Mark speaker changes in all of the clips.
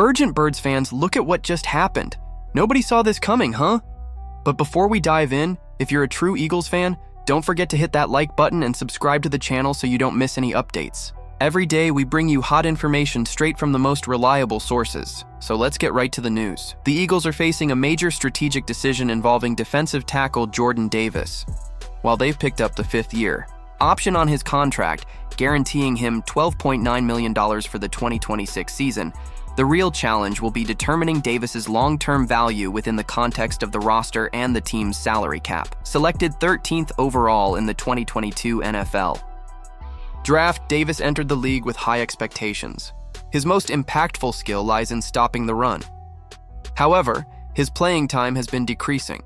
Speaker 1: Urgent Birds fans, look at what just happened. Nobody saw this coming, huh? But before we dive in, if you're a true Eagles fan, don't forget to hit that like button and subscribe to the channel so you don't miss any updates. Every day, we bring you hot information straight from the most reliable sources. So let's get right to the news. The Eagles are facing a major strategic decision involving defensive tackle Jordan Davis. While they've picked up the 5th year option on his contract, guaranteeing him $12.9 million for the 2026 season, the real challenge will be determining Davis's long-term value within the context of the roster and the team's salary cap. Selected 13th overall in the 2022 NFL Draft, Davis entered the league with high expectations. His most impactful skill lies in stopping the run. However, his playing time has been decreasing,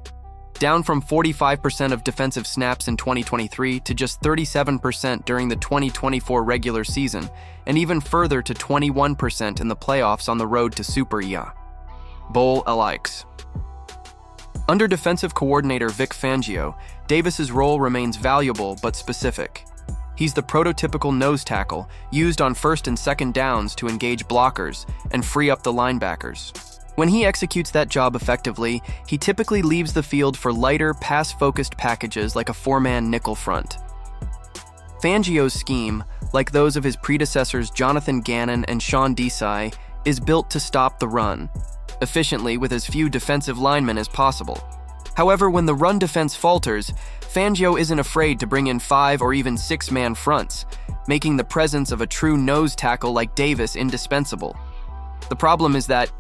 Speaker 1: down from 45% of defensive snaps in 2023 to just 37% during the 2024 regular season, and even further to 21% in the playoffs on the road to Super Bowl LX. Under defensive coordinator Vic Fangio, Davis's role remains valuable but specific. He's the prototypical nose tackle used on first and second downs to engage blockers and free up the linebackers. When he executes that job effectively, he typically leaves the field for lighter, pass-focused packages like a 4-man nickel front. Fangio's scheme, like those of his predecessors Jonathan Gannon and Sean Desai, is built to stop the run efficiently with as few defensive linemen as possible. However, when the run defense falters, Fangio isn't afraid to bring in 5 or even 6-man fronts, making the presence of a true nose tackle like Davis indispensable. The problem is that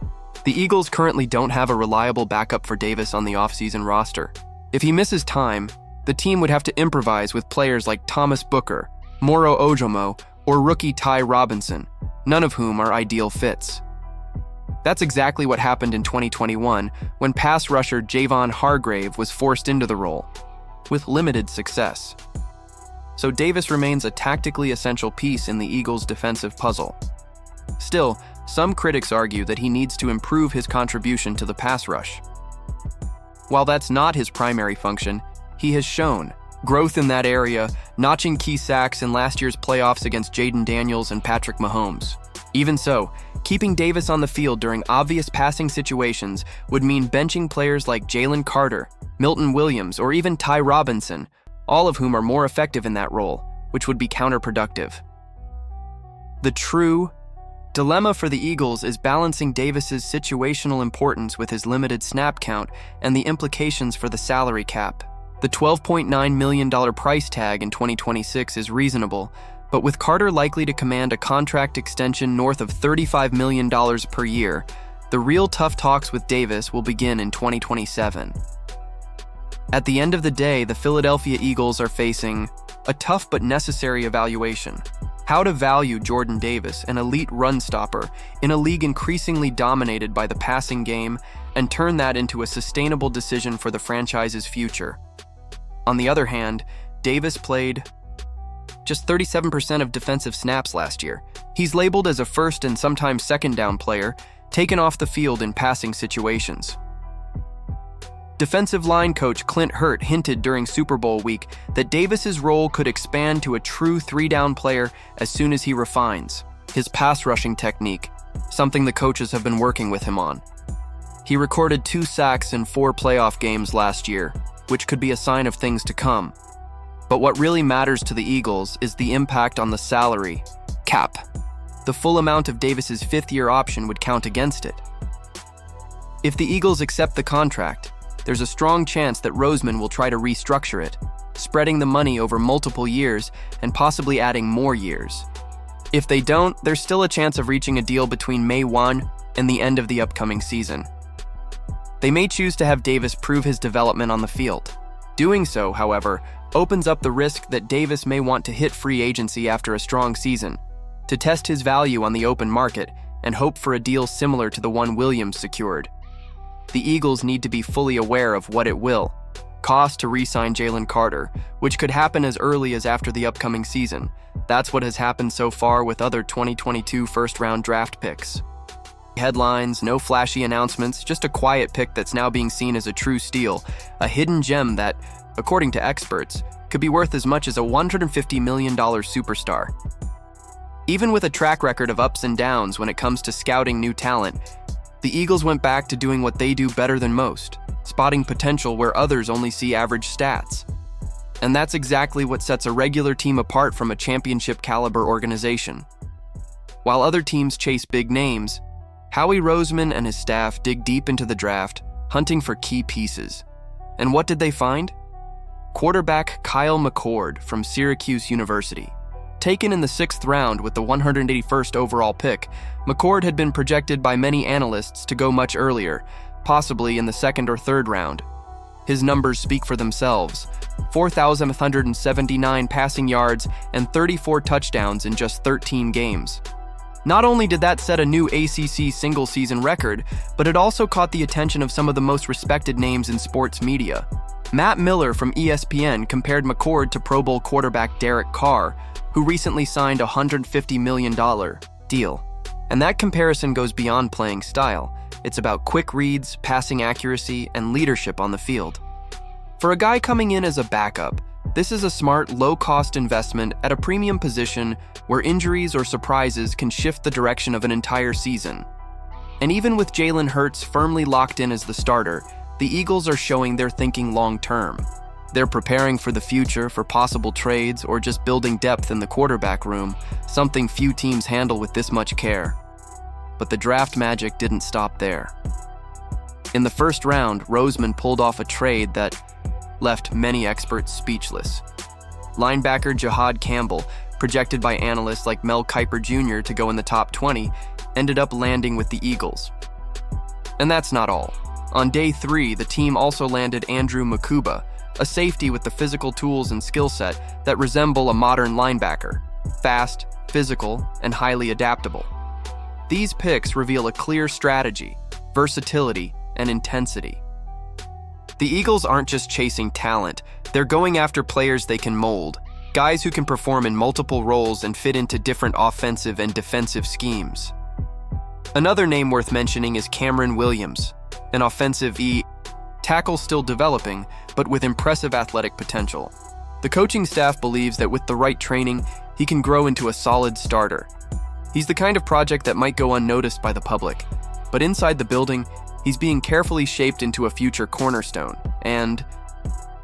Speaker 1: the Eagles currently don't have a reliable backup for Davis on the offseason roster. If he misses time, the team would have to improvise with players like Thomas Booker, Moro Ojomo, or rookie Ty Robinson, none of whom are ideal fits. That's exactly what happened in 2021 when pass rusher Javon Hargrave was forced into the role, with limited success. So Davis remains a tactically essential piece in the Eagles' defensive puzzle. Still, some critics argue that he needs to improve his contribution to the pass rush. While that's not his primary function, he has shown growth in that area, notching key sacks in last year's playoffs against Jaden Daniels and Patrick Mahomes. Even so, keeping Davis on the field during obvious passing situations would mean benching players like Jalen Carter, Milton Williams, or even Ty Robinson, all of whom are more effective in that role, which would be counterproductive. The true dilemma for the Eagles is balancing Davis's situational importance with his limited snap count and the implications for the salary cap. The $12.9 million price tag in 2026 is reasonable, but with Carter likely to command a contract extension north of $35 million per year, the real tough talks with Davis will begin in 2027. At the end of the day, the Philadelphia Eagles are facing a tough but necessary evaluation: how to value Jordan Davis, an elite run stopper, in a league increasingly dominated by the passing game, and turn that into a sustainable decision for the franchise's future. On the other hand, Davis played just 37% of defensive snaps last year. He's labeled as a first and sometimes second down player, taken off the field in passing situations. Defensive line coach Clint Hurt hinted during Super Bowl week that Davis's role could expand to a true 3-down player as soon as he refines his pass rushing technique, something the coaches have been working with him on. He recorded 2 sacks in 4 playoff games last year, which could be a sign of things to come. But what really matters to the Eagles is the impact on the salary cap. The full amount of Davis's 5th-year option would count against it. If the Eagles accept the contract, there's a strong chance that Roseman will try to restructure it, spreading the money over multiple years and possibly adding more years. If they don't, there's still a chance of reaching a deal between May 1 and the end of the upcoming season. They may choose to have Davis prove his development on the field. Doing so, however, opens up the risk that Davis may want to hit free agency after a strong season, to test his value on the open market and hope for a deal similar to the one Williams secured. The Eagles need to be fully aware of what it will cost to re-sign Jalen Carter, which could happen as early as after the upcoming season. That's what has happened so far with other 2022 first-round draft picks. Headlines, no flashy announcements, just a quiet pick that's now being seen as a true steal, a hidden gem that, according to experts, could be worth as much as a $150 million superstar. Even with a track record of ups and downs when it comes to scouting new talent, the Eagles went back to doing what they do better than most, spotting potential where others only see average stats. And that's exactly what sets a regular team apart from a championship-caliber organization. While other teams chase big names, Howie Roseman and his staff dig deep into the draft, hunting for key pieces. And what did they find? Quarterback Kyle McCord from Syracuse University. Taken in the 6th round with the 181st overall pick, McCord had been projected by many analysts to go much earlier, possibly in the 2nd or 3rd round. His numbers speak for themselves: 4,179 passing yards and 34 touchdowns in just 13 games. Not only did that set a new ACC single-season record, but it also caught the attention of some of the most respected names in sports media. Matt Miller from ESPN compared McCord to Pro Bowl quarterback Derek Carr, who recently signed a $150 million deal. And that comparison goes beyond playing style. It's about quick reads, passing accuracy, and leadership on the field. For a guy coming in as a backup, this is a smart, low-cost investment at a premium position where injuries or surprises can shift the direction of an entire season. And even with Jalen Hurts firmly locked in as the starter, the Eagles are showing they're thinking long-term. They're preparing for the future, for possible trades, or just building depth in the quarterback room, something few teams handle with this much care. But the draft magic didn't stop there. In the 1st round, Roseman pulled off a trade that left many experts speechless. Linebacker Jahad Campbell, projected by analysts like Mel Kiper Jr. to go in the top 20, ended up landing with the Eagles. And that's not all. On day 3, the team also landed Andrew Mukuba, a safety with the physical tools and skill set that resemble a modern linebacker: fast, physical, and highly adaptable. These picks reveal a clear strategy, versatility, and intensity. The Eagles aren't just chasing talent, they're going after players they can mold, guys who can perform in multiple roles and fit into different offensive and defensive schemes. Another name worth mentioning is Cameron Williams, an offensive tackle still developing, but with impressive athletic potential. The coaching staff believes that with the right training, he can grow into a solid starter. He's the kind of project that might go unnoticed by the public, but inside the building, he's being carefully shaped into a future cornerstone. And,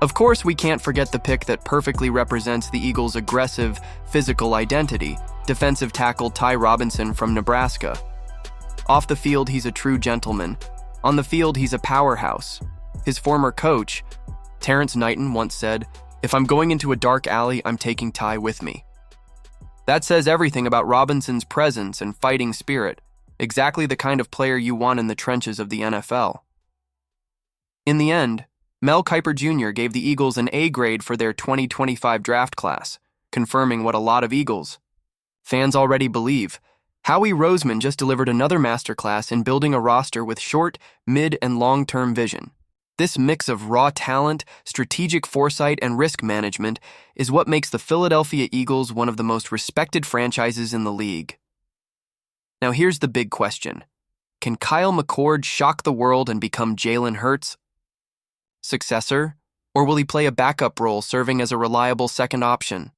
Speaker 1: of course, we can't forget the pick that perfectly represents the Eagles' aggressive, physical identity: defensive tackle Ty Robinson from Nebraska. Off the field, he's a true gentleman. On the field, he's a powerhouse. His former coach, Terrence Knighton, once said, "If I'm going into a dark alley, I'm taking Ty with me." That says everything about Robinson's presence and fighting spirit, exactly the kind of player you want in the trenches of the NFL. In the end, Mel Kiper Jr. gave the Eagles an A grade for their 2025 draft class, confirming what a lot of Eagles fans already believe. Howie Roseman just delivered another masterclass in building a roster with short, mid, and long-term vision. This mix of raw talent, strategic foresight, and risk management is what makes the Philadelphia Eagles one of the most respected franchises in the league. Now here's the big question. Can Kyle McCord shock the world and become Jalen Hurts' successor? Or will he play a backup role serving as a reliable second option?